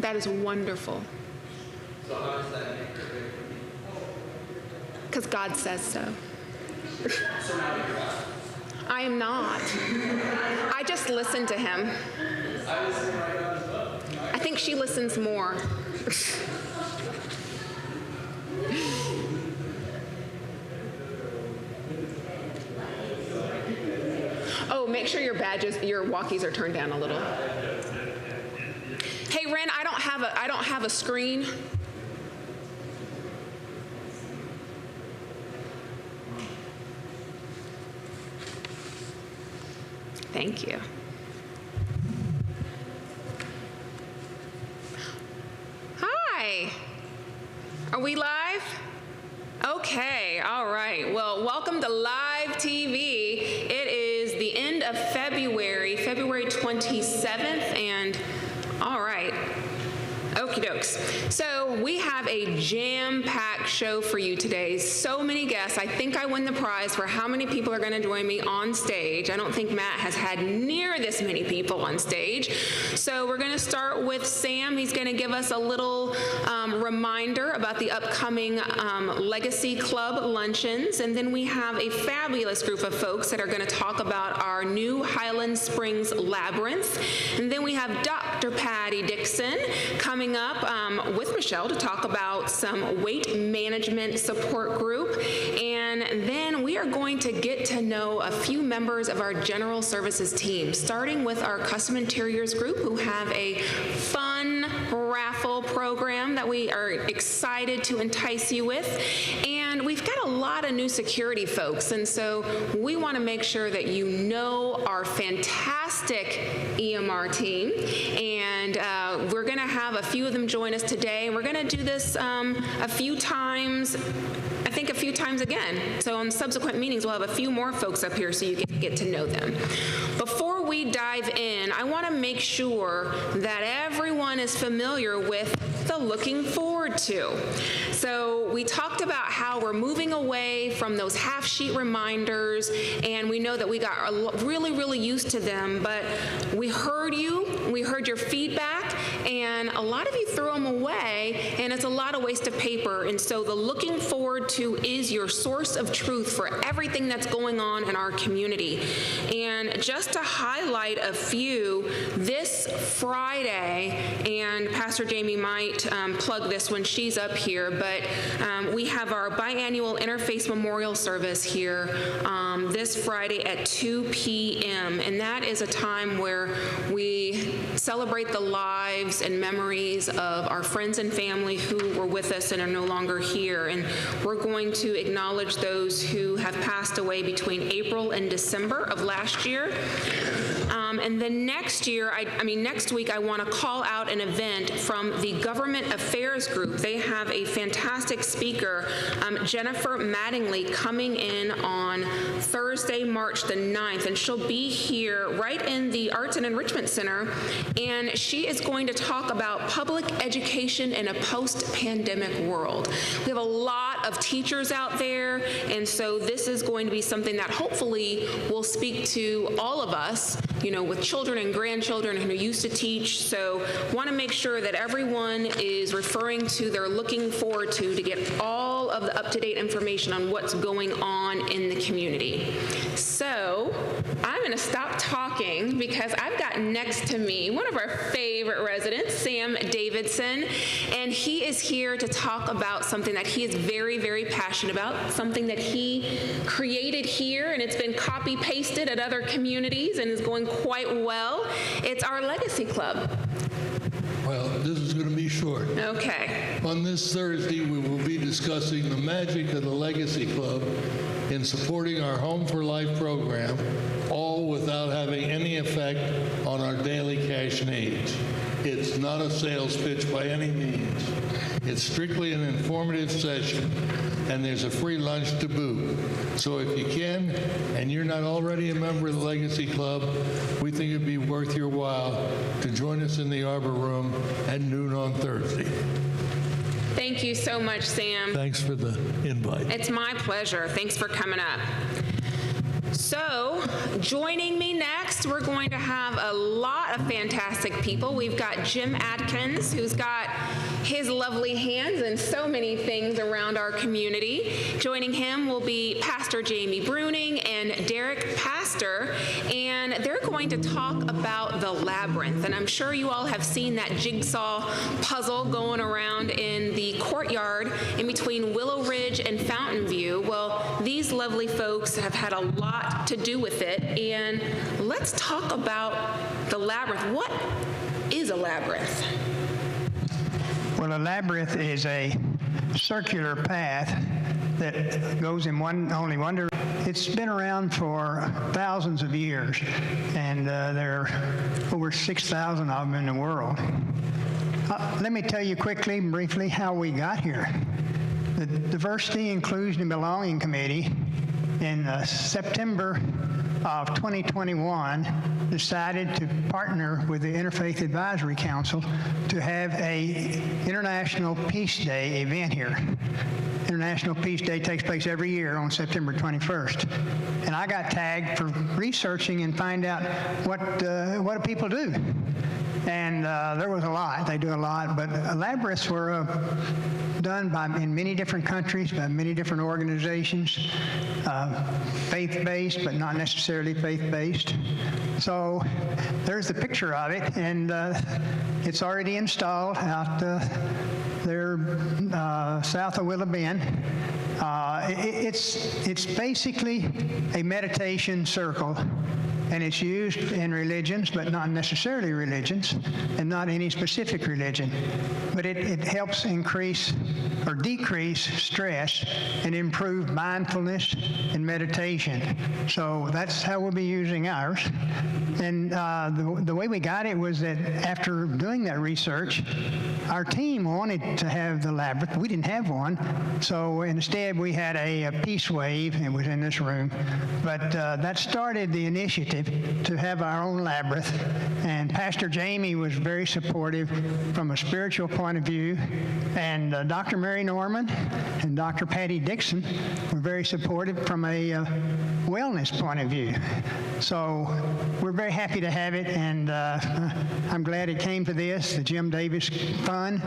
That is wonderful. So how does that make her big? Because God says so. So now you're out. I am not. I just listen to him. I listen right now as well. I think she listens more. Oh, make sure your badges, your walkies are turned down a little. Hey, Ren, I don't have a screen. Thank you. Hi. Are we live? Okay, all right. Well, welcome to Live TV. It is the end of February 27th, and all right. Okie dokes. So we have a jam-packed show for you today. So many guests. I think I win the prize for how many people are going to join me on stage. I don't think Matt has had near this many people on stage. So we're going to start with Sam. He's going to give us a little reminder about the upcoming Legacy Club luncheons. And then we have a fabulous group of folks that are going to talk about our new Highland Springs Labyrinth. And then we have Dr. Patty Dixon coming up with Michelle to talk about some weight management support group. And then we are going to get to know a few members of our general services team, starting with our custom interiors group, who have a fun raffle program that we are excited to entice you with. And we've got a lot of new security folks, and so we want to make sure that you know our fantastic EMR team. And we're going to have a few of them join us today. We're going to do this a few times, I think a few times again. So in subsequent meetings, we'll have a few more folks up here so you can get to know them. Before we dive in, I want to make sure that everyone is familiar with the looking forward to. So we talked about how we're moving away from those half-sheet reminders, and we know that we got really used to them, but we heard you, we heard your feedback, and a lot of you threw them away, and it's a lot of waste of paper. And so the looking forward to is your source of truth for everything that's going on in our community. And just to highlight a few, this Friday, and Pastor Jamie might plug this when she's up here, but we have our biannual Interfaith Memorial Service here this Friday at 2 p.m. And that is a time where we celebrate the lives and memories of our friends and family who were with us and are no longer here. And we're going to acknowledge those who have passed away between April and December of last year. And then next year, next week, I want to call out an event from the Government Affairs Group. They have a fantastic speaker, Jennifer Mattingly, coming in on Thursday, March the 9th, and she'll be here right in the Arts and Enrichment Center, and she is going to talk about public education in a post-pandemic world. We have a lot of teachers out there, and so this is going to be something that hopefully will speak to all of us, you know, with children and grandchildren who used to teach. So want to make sure that everyone is referring to their looking forward to get all of the up-to-date information on what's going on in the community. So I'm going to stop talking because I've got next to me one of our favorite residents, Sam Davidson, and he is here to talk about something that he is very passionate about, something that he created here, and it's been copy-pasted at other communities and is going quite well. It's our Legacy Club. Well, this is going to be short. Okay. On this Thursday, we will be discussing the magic of the Legacy Club in supporting our Home for Life program, all without having any effect on our daily cash needs. It's not a sales pitch by any means. It's strictly an informative session, and there's a free lunch to boot. So if you can, and you're not already a member of the Legacy Club, we think it'd be worth your while to join us in the Arbor Room at noon on Thursday. Thank you so much, Sam. Thanks for the invite. It's my pleasure. Thanks for coming up. So, joining me next, we're going to have a lot of fantastic people. We've got Jim Adkins, who's got his lovely hands in so many things around our community. Joining him will be Pastor Jamie Bruning and Derek Pastor, and they're going to talk about the labyrinth. And I'm sure you all have seen that jigsaw puzzle going around in the courtyard in between Willow Ridge and Fountain View. Well, these lovely folks have had a lot to do with it, and let's talk about the labyrinth. What is a labyrinth? Well, a labyrinth is a circular path that goes in only one direction. It's been around for thousands of years, and there are over 6,000 of them in the world. Let me tell you quickly, briefly, how we got here. The Diversity, Inclusion, and Belonging Committee in September of 2021 decided to partner with the Interfaith Advisory Council to have a International Peace Day event here. International Peace Day takes place every year on September 21st. And I got tagged for researching and find out what do people do. And there was a lot. They do a lot. But labyrinths were done in many different countries, by many different organizations, faith-based, but not necessarily faith-based. So there's the picture of it, and it's already installed out there south of Willow Bend. It's basically a meditation circle, and it's used in religions, but not necessarily religions, and not any specific religion. But it helps increase or decrease stress and improve mindfulness and meditation. So that's how we'll be using ours. And the way we got it was that after doing that research, our team wanted to have the labyrinth. We didn't have one, so instead we had a peace wave. It was in this room. But that started the initiative to have our own labyrinth. And Pastor Jamie was very supportive from a spiritual point of view. And Dr. Mary Norman and Dr. Patty Dixon were very supportive from a wellness point of view. So we're very happy to have it, and I'm glad it came to this. The Jim Davis Fund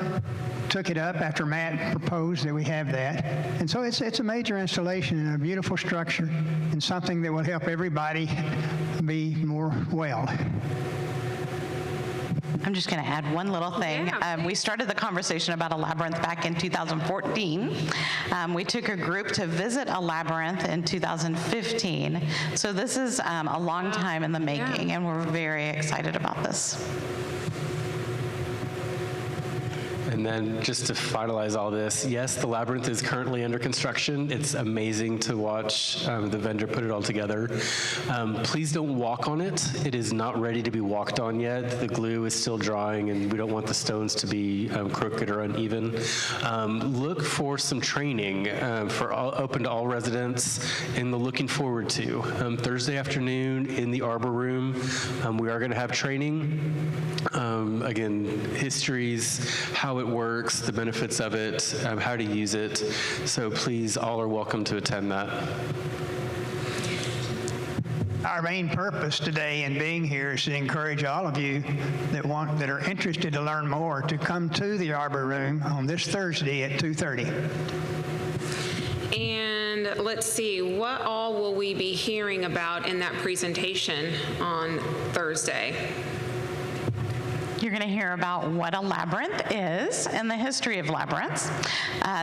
took it up after Matt proposed that we have that. And so it's a major installation and a beautiful structure and something that will help everybody be more well. I'm just going to add one little thing. Yeah. We started the conversation about a labyrinth back in 2014. We took a group to visit a labyrinth in 2015. So this is a long time in the making, and we're very excited about this. And then just to finalize all this, yes, the labyrinth is currently under construction. It's amazing to watch the vendor put it all together. Please don't walk on it. It is not ready to be walked on yet. The glue is still drying, and we don't want the stones to be crooked or uneven. Look for some training open to all residents in the Looking Forward to. Thursday afternoon in the Arbor Room, we are going to have training. Again, histories, how it works, the benefits of it, how to use it. So please, all are welcome to attend that. Our main purpose today in being here is to encourage all of you that are interested to learn more to come to the Arbor Room on this Thursday at 2:30. And let's see, what all will we be hearing about in that presentation on Thursday? You're going to hear about what a labyrinth is and the history of labyrinths,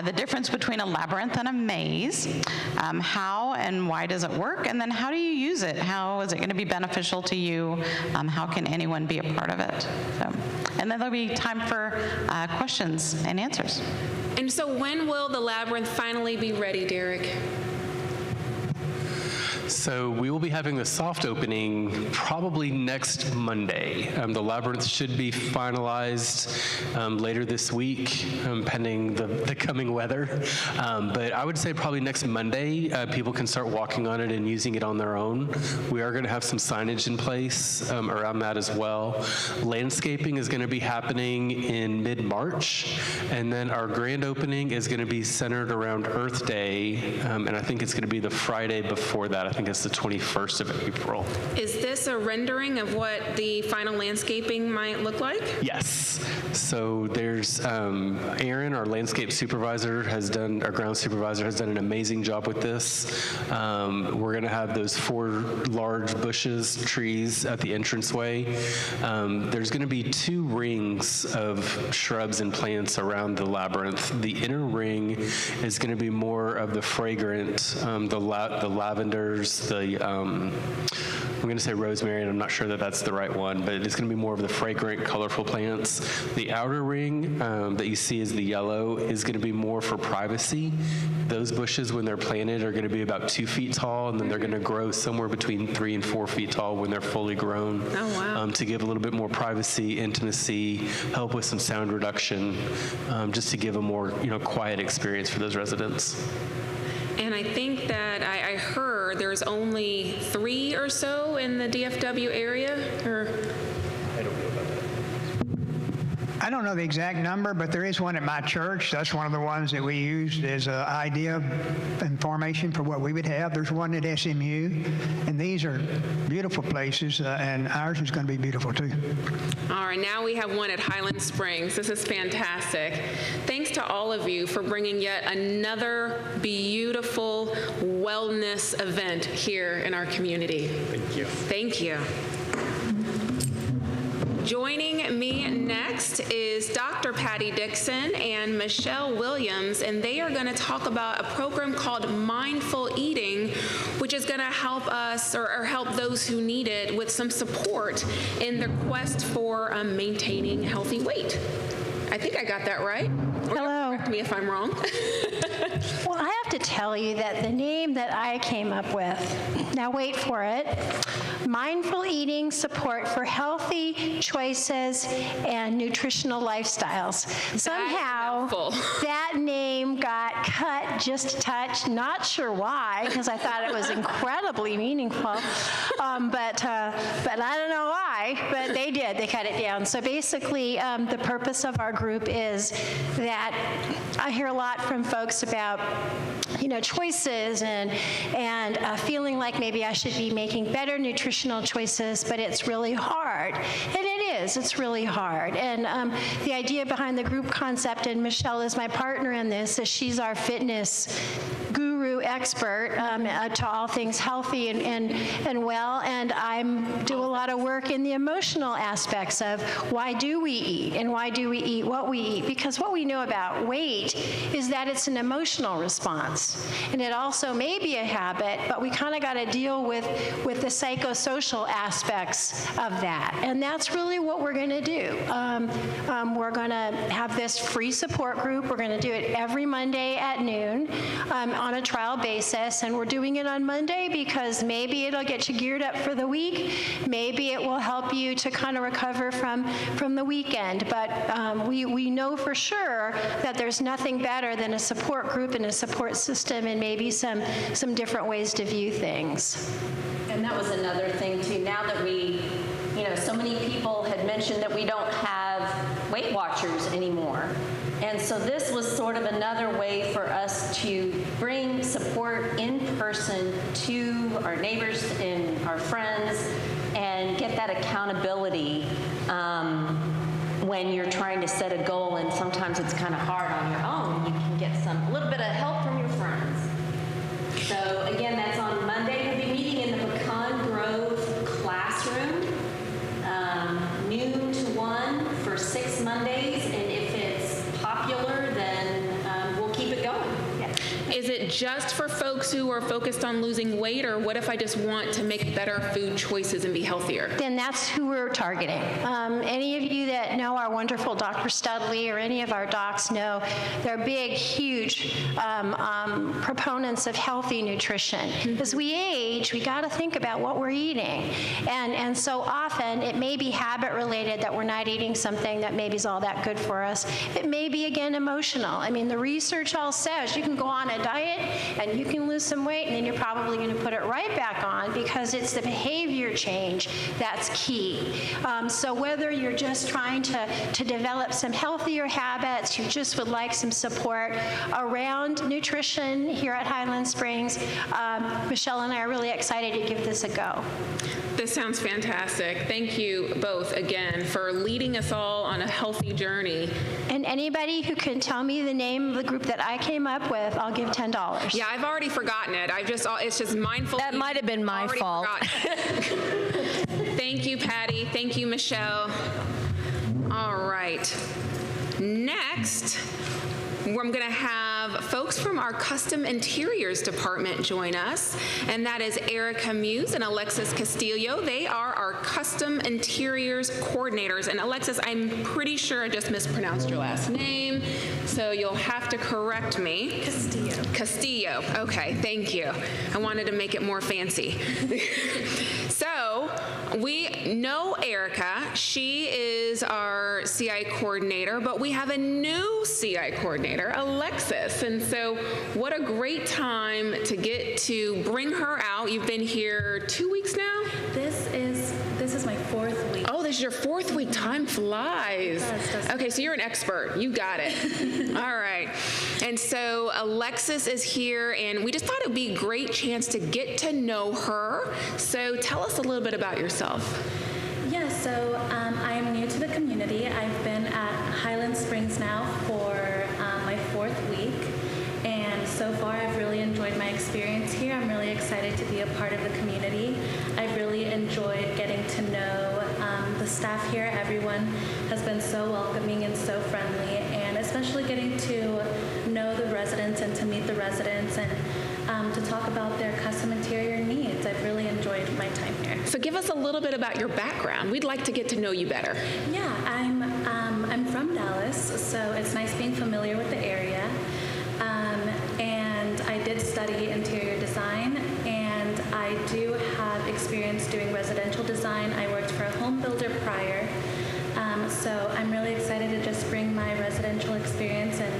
the difference between a labyrinth and a maze, how and why does it work, and then how do you use it? How is it going to be beneficial to you? How can anyone be a part of it? And then there'll be time for questions and answers. And so when will the labyrinth finally be ready, Derek? So we will be having the soft opening probably next Monday. The labyrinth should be finalized later this week, pending the coming weather. But I would say probably next Monday, people can start walking on it and using it on their own. We are going to have some signage in place around that as well. Landscaping is going to be happening in mid-March, and then our grand opening is going to be centered around Earth Day, and I think it's going to be the Friday before that. I think it's the 21st of April. Is this a rendering of what the final landscaping might look like? Yes. So there's Aaron, our landscape supervisor, our ground supervisor, has done an amazing job with this. We're going to have those 4 large bushes, trees at the entranceway. There's going to be 2 rings of shrubs and plants around the labyrinth. The inner ring is going to be more of the fragrant, the lavenders, I'm going to say rosemary, and I'm not sure that that's the right one, but it's going to be more of the fragrant, colorful plants. The outer ring that you see is the yellow is going to be more for privacy. Those bushes, when they're planted, are going to be about 2 feet tall, and then they're going to grow somewhere between 3 and 4 feet tall when they're fully grown. Oh, wow. To give a little bit more privacy, intimacy, help with some sound reduction, just to give a more quiet experience for those residents. And I think that I heard there's only 3 or so in the DFW area, or? I don't know the exact number, but there is one at my church. That's one of the ones that we used as an idea and formation for what we would have. There's one at SMU, and these are beautiful places, and ours is going to be beautiful too. All right, now we have one at Highland Springs. This is fantastic. Thanks to all of you for bringing yet another beautiful wellness event here in our community. Thank you. Thank you. Joining me next is Dr. Patty Dixon and Michelle Williams, and they are going to talk about a program called Mindful Eating, which is going to help us or help those who need it with some support in the quest for maintaining healthy weight. I think I got that right. Or Hello. correct me if I'm wrong. Well, I have to tell you that the name that I came up with, now wait for it, Mindful Eating Support for Healthy Choices and Nutritional Lifestyles. Somehow, mouthful. that name got cut just a touch. Not sure why, because I thought it was incredibly meaningful. But I don't know why, but they did. They cut it down. So basically, the purpose of our group is that I hear a lot from folks about, choices and feeling like maybe I should be making better nutritional choices, but it's really hard. And it is. It's really hard. And the idea behind the group concept, and Michelle is my partner in this, is she's our fitness guru expert to all things healthy and well, and I do a lot of work in the emotional aspects of why do we eat and why do we eat what we eat, because what we know about weight is that it's an emotional response, and it also may be a habit, but we kind of got to deal with the psychosocial aspects of that, and that's really what we're going to do. We're going to have this free support group. We're going to do it every Monday at noon on a trial basis, and we're doing it on Monday because maybe it'll get you geared up for the week. Maybe it will help you to kind of recover from the weekend, but we know for sure that there's nothing better than a support group and a support system and maybe some different ways to view things. And that was another thing too. Now that we, so many people had mentioned that we don't have Weight Watchers anymore. And so this was sort of another way for us to bring support in person to our neighbors and our friends and get that accountability when you're trying to set a goal, and sometimes it's kind of hard on your own. You can get a little bit of help from your friends. So again, that's on Monday. We'll be meeting in the Pecan Grove classroom, noon to 1 for 6 Mondays, and if it's popular, then we'll keep it going. Yeah. Is it just for folks who are focused on losing weight, or what if I just want to make better food choices and be healthier? Then that's who we're targeting. Any of you that know our wonderful Dr. Studley or any of our docs know they're big, huge proponents of healthy nutrition. As we age, we got to think about what we're eating. And so often it may be habit related that we're not eating something that maybe is all that good for us. It may be, again, emotional. I mean, the research all says you can go on a diet and you can can lose some weight, and then you're probably going to put it right back on, because it's the behavior change that's key. So whether you're just trying to develop some healthier habits, you just would like some support around nutrition here at Highland Springs, Michelle and I are really excited to give this a go. This sounds fantastic. Thank you both again for leading us all on a healthy journey. And anybody who can tell me the name of the group that I came up with, I'll give $10. Yeah, I've already forgotten it. It's just mindful. That might have been my Already fault. forgotten. Thank you, Patty. Thank you, Michelle. All right. Next, I'm going to have folks from our Custom Interiors Department join us, and that is Erica Muse and Alexis Castillo. They are our Custom Interiors Coordinators. And Alexis, I'm pretty sure I just mispronounced your last name, so you'll have to correct me. Castillo. Castillo. Okay, thank you. I wanted to make it more fancy. So we know Erica. She is our CI coordinator, but we have a new CI coordinator, Alexis. And so what a great time to get to bring her out. You've been here 2 weeks now? This is my 4th week. Oh, this is your 4th week. Time flies. It does. Okay, so you're an expert. You got it. All right. And so Alexis is here, and we just thought it would be a great chance to get to know her. So tell us a little bit about yourself. Yeah, so I am new to the community. I've been at Highland Springs now for my 4th week, and so far I've really enjoyed my experience here. I'm really excited to be a part of the community. I've really enjoyed getting to know the staff here. Everyone has been so welcoming and so friendly, and especially getting to know the residents and to meet the residents and to talk about their custom interior needs. I've really enjoyed my time here. So give us a little bit about your background. We'd like to get to know you better. Yeah, I'm from Dallas, so it's nice being familiar with the area. And I did study interior design, and I do have experience doing residential design. I worked for a home builder prior, so I'm really excited to just bring my residential experience and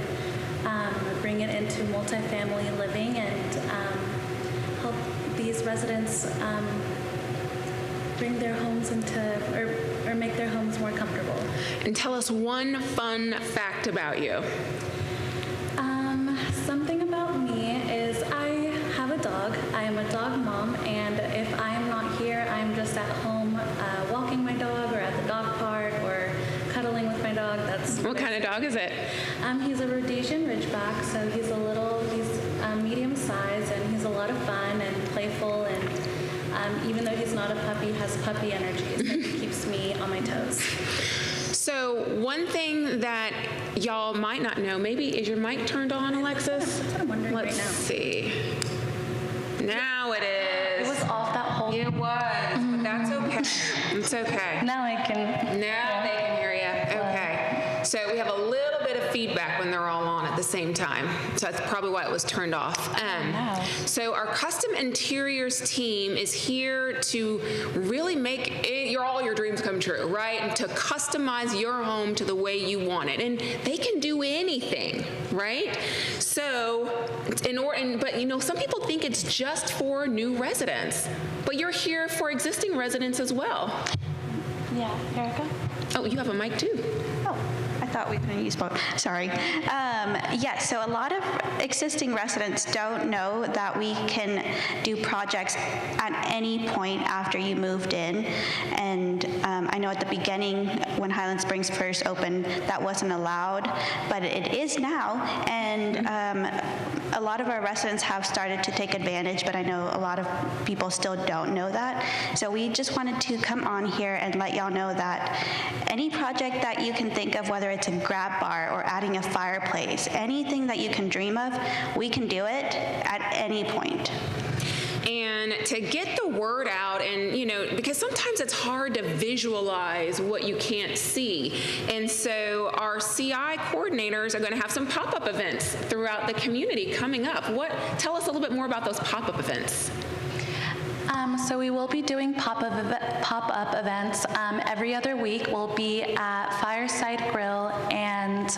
bring it into multifamily living and help these residents bring their homes into, or make their homes more comfortable. And tell us one fun fact about you. Something about me is I have a dog. I am a dog mom, and if I'm not here, I'm just at home walking my dog or at the dog park or cuddling with my dog. What kind of dog is it? He's a Rhodesian Ridgeback, so he's medium size, and he's a lot of fun and playful, and even though he's not a puppy, has puppy energy, so he keeps me on my toes. So one thing that y'all might not know, maybe, is your mic turned on, Alexis? That's what I'm wondering right now. Let's see. Now it is. It was off that whole. It was, but that's okay. It's okay. Now I can. Now they can hear you. Okay. So we have a little bit of feedback when they're all on at the same time. So that's probably why it was turned off. So our Custom Interiors team is here to really make all your dreams come true, right? And to customize your home to the way you want it. And they can do anything, right? So, but some people think it's just for new residents, but you're here for existing residents as well. Yeah, Erica? Oh, you have a mic too. Oh, I thought we couldn't use both. Sorry. Yes, so a lot of existing residents don't know that we can do projects at any point after you moved in. And I know at the beginning, when Highland Springs first opened, that wasn't allowed, but it is now. And a lot of our residents have started to take advantage, but I know a lot of people still don't know that. So we just wanted to come on here and let y'all know that any project that you can think of, whether it's a grab bar or adding a fireplace, anything that you can dream of, we can do it at any point. And to get the word out, and because sometimes it's hard to visualize what you can't see. And so our CI coordinators are going to have some pop-up events throughout the community coming up. Tell us a little bit more about those pop-up events. So we will be doing pop-up events every other week. We'll be at Fireside Grill and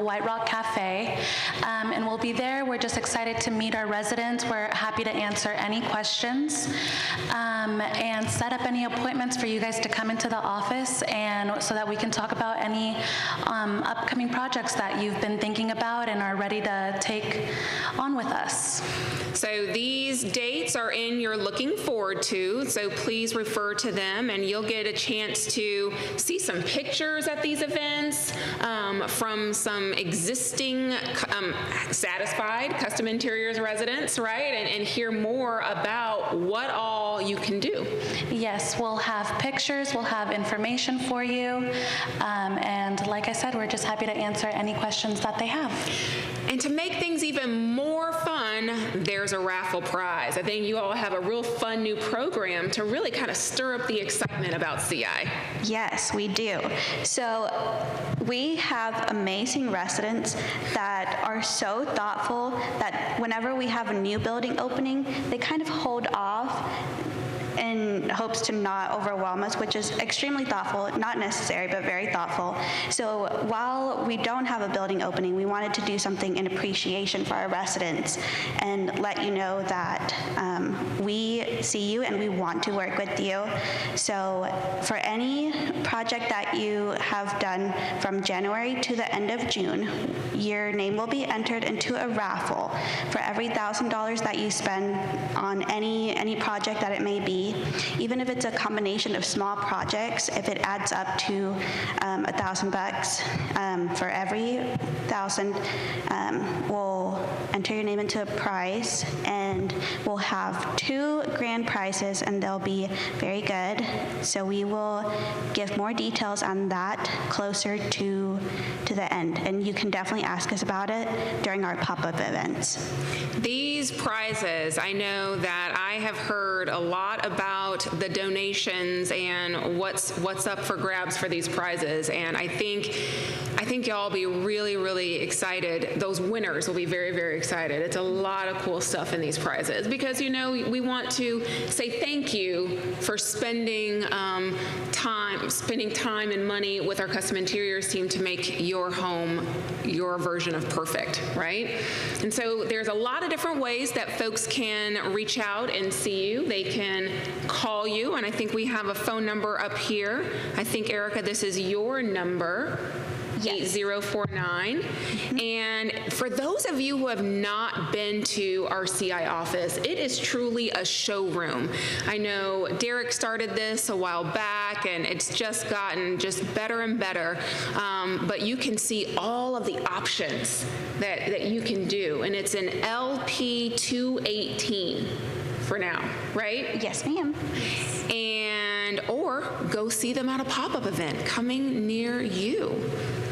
White Rock Cafe, and we'll be there. We're just excited to meet our residents. We're happy to answer any questions and set up any appointments for you guys to come into the office, and so that we can talk about any upcoming projects that you've been thinking about and are ready to take on with us. So these dates are in your looking forward to, so please refer to them, and you'll get a chance to see some pictures at these events from some existing satisfied Custom Interiors residents, right? And hear more about what all you can do. Yes, we'll have pictures, we'll have information for you, and like I said, we're just happy to answer any questions that they have. And to make things even more fun, there's a raffle prize. I think you all have a real fun new program to really kind of stir up the excitement about CI. Yes, we do. So we have amazing residents that are so thoughtful that whenever we have a new building opening, they kind of hold off in hopes to not overwhelm us, which is extremely thoughtful, not necessary, but very thoughtful. So while we don't have a building opening, we wanted to do something in appreciation for our residents and let you know that we see you and we want to work with you. So for any project that you have done from January to the end of June, your name will be entered into a raffle. For every $1,000 that you spend on any project that it may be, even if it's a combination of small projects, if it adds up to $1,000, for every 1,000, we'll enter your name into a prize, and we'll have 2 grand prizes, and they'll be very good. So we will give more details on that closer to the end, and you can definitely ask us about it during our pop-up events. These prizes, I know that I have heard a lot about the donations and what's up for grabs for these prizes, and I think y'all will be really, really excited. Those winners will be very, very excited. It's a lot of cool stuff in these prizes because, you know, we want to say thank you for spending time and money with our Custom Interiors team to make your home your version of perfect, right? And so there's a lot of different ways that folks can reach out and see you. They can call you, and I think we have a phone number up here. I think, Erica, this is your number. Yes. 8049. And for those of you who have not been to our CI office, it is truly a showroom. I know Derek started this a while back, and it's just gotten just better and better. But you can see all of the options that you can do, and it's an LP 218 for now, right? Yes, ma'am. Or go see them at a pop-up event coming near you.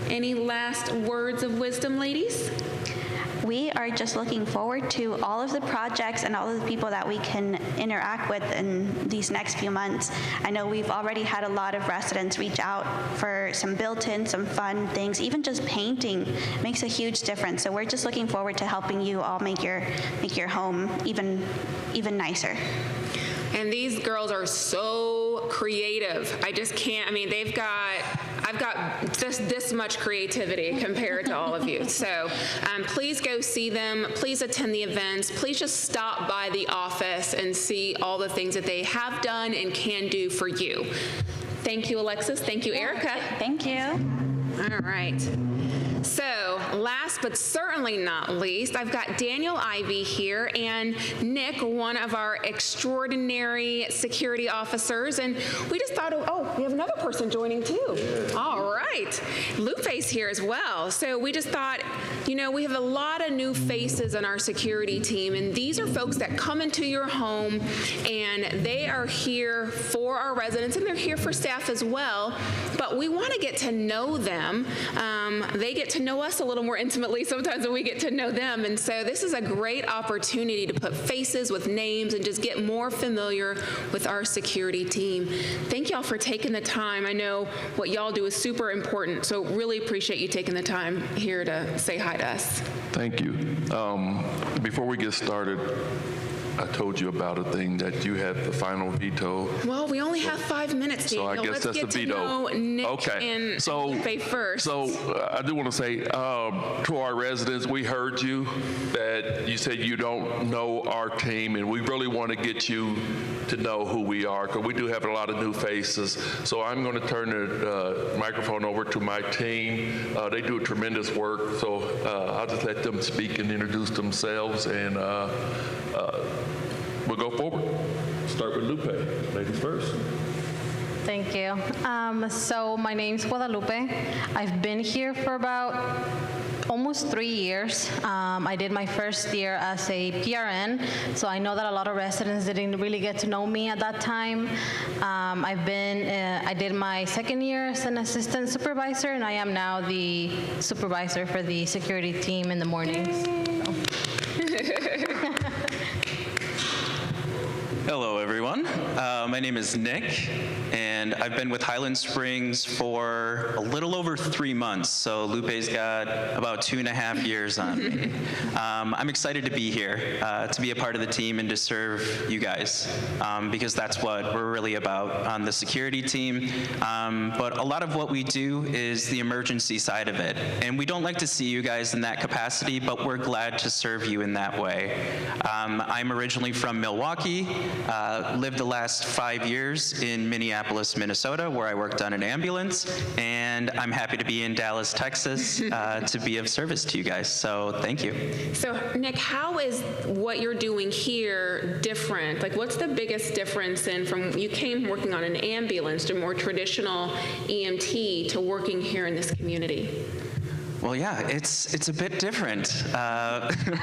Any last words of wisdom, ladies? We are just looking forward to all of the projects and all of the people that we can interact with in these next few months. I know we've already had a lot of residents reach out for some built-in, some fun things. Even just painting makes a huge difference. So we're just looking forward to helping you all make your home even nicer. And these girls are so creative. I just can't, I mean, I've got just this much creativity compared to all of you. So please go see them. Please attend the events. Please just stop by the office and see all the things that they have done and can do for you. Thank you, Alexis. Thank you, Erica. Thank you. All right. So last but certainly not least, I've got Daniel Ivey here and Nick, one of our extraordinary security officers. And we just thought, oh, we have another person joining too. All right. Lupe's here as well. So we just thought, you know, we have a lot of new faces on our security team. And these are folks that come into your home and they are here for our residents and they're here for staff as well. But we want to get to know them. They get to know us a little more intimately sometimes than we get to know them. And so this is a great opportunity to put faces with names and just get more familiar with our security team. Thank y'all for taking the time. I know what y'all do is super important, so really appreciate you taking the time here to say hi to us. Thank you. Before we get started, I told you about a thing that you had the final veto. Well, we only have 5 minutes, So I Daniel. guess Let's that's the get veto. to know Nick Okay. and So- Lupe first. So I do want to say to our residents, we heard you, that you said you don't know our team, and we really want to get you to know who we are, because we do have a lot of new faces. So I'm going to turn the microphone over to my team. They do tremendous work, so I'll just let them speak and introduce themselves, and we'll go forward. Start with Lupe. Ladies first. Thank you. So my name's Guadalupe. I've been here for about almost 3 years. I did my first year as a PRN, so I know that a lot of residents didn't really get to know me at that time. I did my second year as an assistant supervisor, and I am now the supervisor for the security team in the mornings. Hello, everyone. My name is Nick, and I've been with Highland Springs for a little over 3 months, so Lupe's got about 2.5 years on me. I'm excited to be here, to be a part of the team and to serve you guys, because that's what we're really about on the security team. But a lot of what we do is the emergency side of it, and we don't like to see you guys in that capacity, but we're glad to serve you in that way. I'm originally from Milwaukee. Lived the last 5 years in Minneapolis, Minnesota, where I worked on an ambulance, and I'm happy to be in Dallas, Texas, to be of service to you guys. So thank you. So, Nick, how is what you're doing here different? Like, what's the biggest difference in from you came working on an ambulance to more traditional EMT to working here in this community? Well, yeah, it's a bit different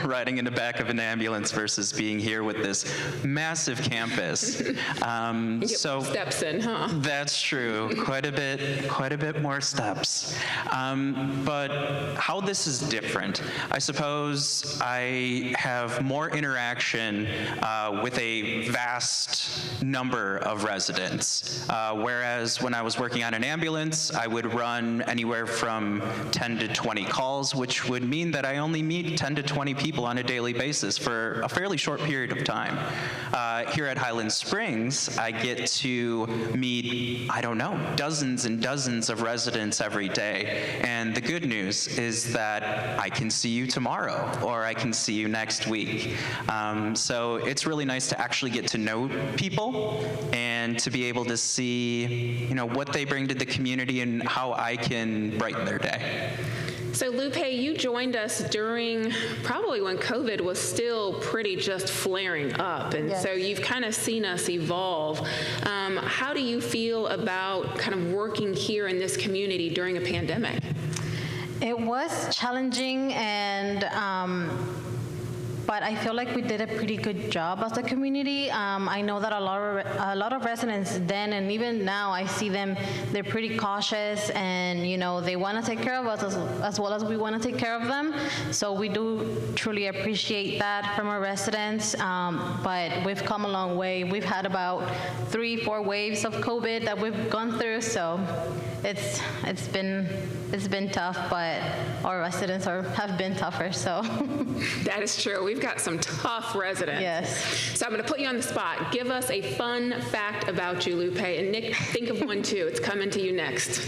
riding in the back of an ambulance versus being here with this massive campus. You get more steps in, huh? That's true. Quite a bit more steps. But how this is different, I suppose I have more interaction with a vast number of residents. Whereas when I was working on an ambulance, I would run anywhere from 10 to 20 calls, which would mean that I only meet 10 to 20 people on a daily basis for a fairly short period of time. Here at Highland Springs, I get to meet, I don't know, dozens and dozens of residents every day. And the good news is that I can see you tomorrow, or I can see you next week. So it's really nice to actually get to know people and to be able to see, what they bring to the community and how I can brighten their day. So, Lupe, you joined us during probably when COVID was still pretty just flaring up. And Yes. so you've kind of seen us evolve. How do you feel about kind of working here in this community during a pandemic? It was challenging, but I feel like we did a pretty good job as a community. I know that a lot of residents then and even now, I see them, they're pretty cautious, and they want to take care of us as well as we want to take care of them. So we do truly appreciate that from our residents, but we've come a long way. We've had about 3-4 waves of COVID that we've gone through, so it's been tough, but our residents have been tougher, so. That is true. We've got some tough residents. Yes. So I'm going to put you on the spot. Give us a fun fact about you, Lupe. And Nick, think of one too. It's coming to you next.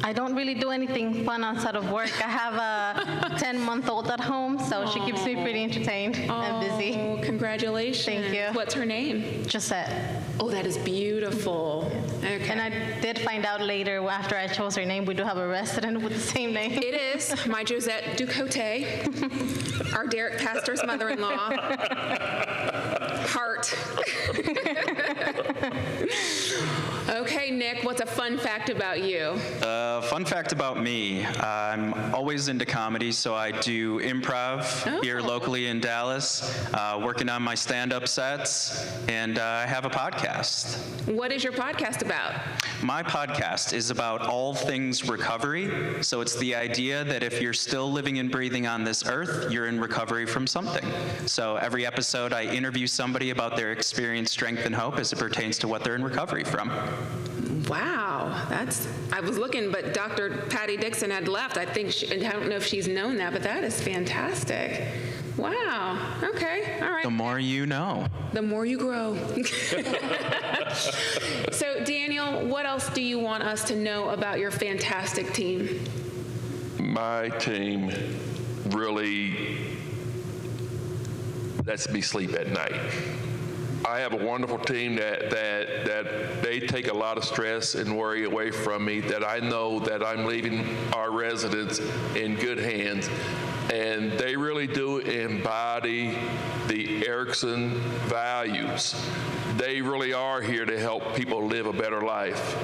I don't really do anything fun outside of work. I have a 10-month-old at home, so she keeps me pretty entertained and busy. Oh, congratulations. Thank you. What's her name? Josette. Oh, that is beautiful. Okay. And I did find out later, after I chose her name, we do have a resident with the same name. It is my Josette Ducote, our Derek Pastor's mother-in-law. Heart. Okay, Nick, what's a fun fact about you? Fun fact about me, I'm always into comedy, so I do improv here locally in Dallas, working on my stand-up sets, and I have a podcast. What is your podcast about? My podcast is about all things recovery, so it's the idea that if you're still living and breathing on this earth, you're in recovery from something. So every episode, I interview somebody about their experience, strength, and hope as it pertains to what they're in recovery from. Wow, I was looking, but Dr. Patty Dixon had left. I don't know if she's known that, but that is fantastic. Wow. Okay. All right. The more you know. The more you grow. So, Daniel, what else do you want us to know about your fantastic team? My team really lets me sleep at night. I have a wonderful team that they take a lot of stress and worry away from me, that I know that I'm leaving our residents in good hands. And they really do embody the Erickson values. They really are here to help people live a better life.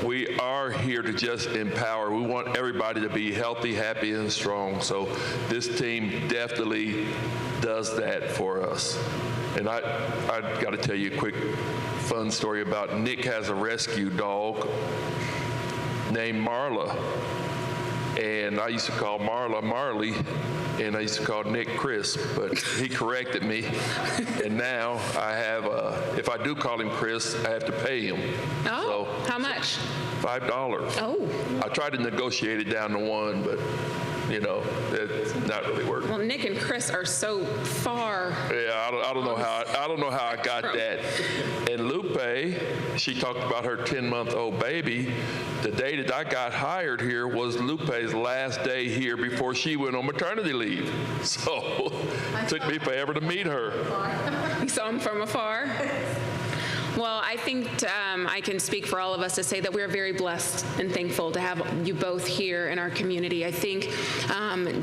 We are here to just empower. We want everybody to be healthy, happy, and strong. So this team definitely does that for us. And I got to tell you a quick fun story about Nick has a rescue dog named Marla. And I used to call Marla Marley, and I used to call Nick Chris, but he corrected me. And now I have, if I do call him Chris, I have to pay him. Oh, how much? $5. Oh. I tried to negotiate it down to $1, but it's not really working. Well, Nick and Chris are so far. Yeah, I don't know how I got that. And Lupe, she talked about her 10-month-old baby. The day that I got hired here was Lupe's last day here before she went on maternity leave. So it took me forever to meet her. You saw him from afar? Well, I think I can speak for all of us to say that we're very blessed and thankful to have you both here in our community. I think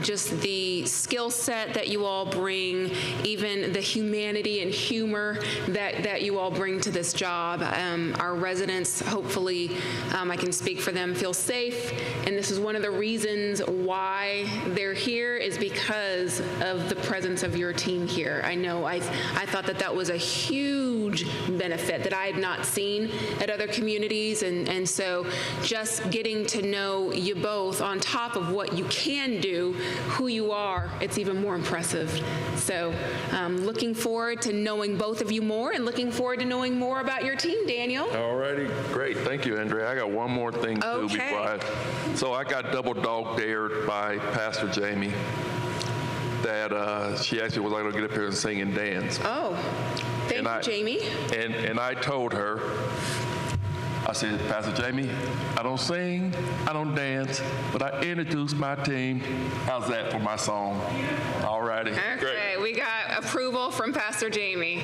just the skill set that you all bring, even the humanity and humor that you all bring to this job. Our residents, hopefully, I can speak for them, feel safe. And this is one of the reasons why they're here, is because of the presence of your team here. I know I thought that was a huge benefit that I had not seen at other communities, and so just getting to know you both on top of what you can do, who you are, it's even more impressive. So looking forward to knowing both of you more, and looking forward to knowing more about your team, Daniel. All righty, great, thank you, Andrea. I got one more thing too Okay. so I got double dog dared by Pastor Jamie, that she asked me was I going to get up here and sing and dance. Oh, thank you, Jamie. And I told her, I said, Pastor Jamie, I don't sing, I don't dance, but I introduced my team. How's that for my song? All righty. Okay, Great. we got approval from Pastor Jamie.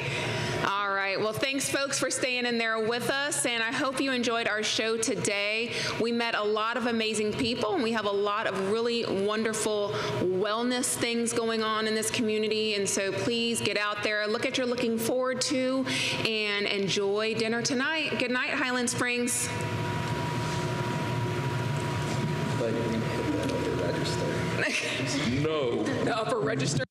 All right, well, thanks, folks, for staying in there with us, and I hope you enjoyed our show today. We met a lot of amazing people, and we have a lot of really wonderful wellness things going on in this community, and so please get out there, look at what you're looking forward to, and enjoy dinner tonight. Good night, Highland Springs. Like, you can hit that upper register. No. The upper register.